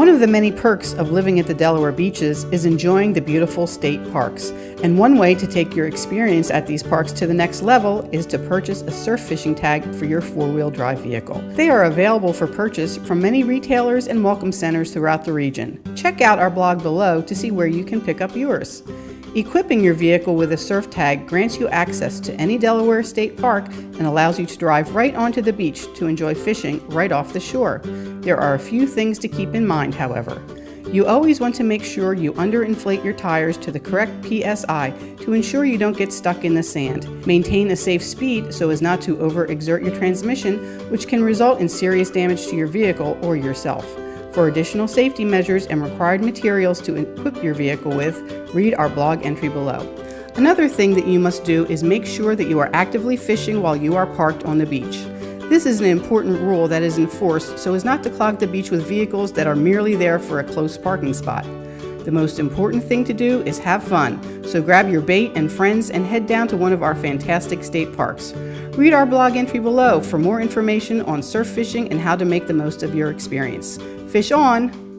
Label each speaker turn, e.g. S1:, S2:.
S1: One of the many perks of living at the Delaware beaches is enjoying the beautiful state parks. And one way to take your experience at these parks to the next level is to purchase a surf fishing tag for your four-wheel drive vehicle. They are available for purchase from many retailers and welcome centers throughout the region. Check out our blog below to see where you can pick up yours. Equipping your vehicle with a surf tag grants you access to any Delaware state park and allows you to drive right onto the beach to enjoy fishing right off the shore. There are a few things to keep in mind, however. You always want to make sure you underinflate your tires to the correct PSI to ensure you don't get stuck in the sand. Maintain a safe speed so as not to overexert your transmission, which can result in serious damage to your vehicle or yourself. For additional safety measures and required materials to equip your vehicle with, read our blog entry below. Another thing that you must do is make sure that you are actively fishing while you are parked on the beach. This is an important rule that is enforced so as not to clog the beach with vehicles that are merely there for a close parking spot. The most important thing to do is have fun, so grab your bait and friends and head down to one of our fantastic state parks. Read our blog entry below for more information on surf fishing and how to make the most of your experience. Fish on!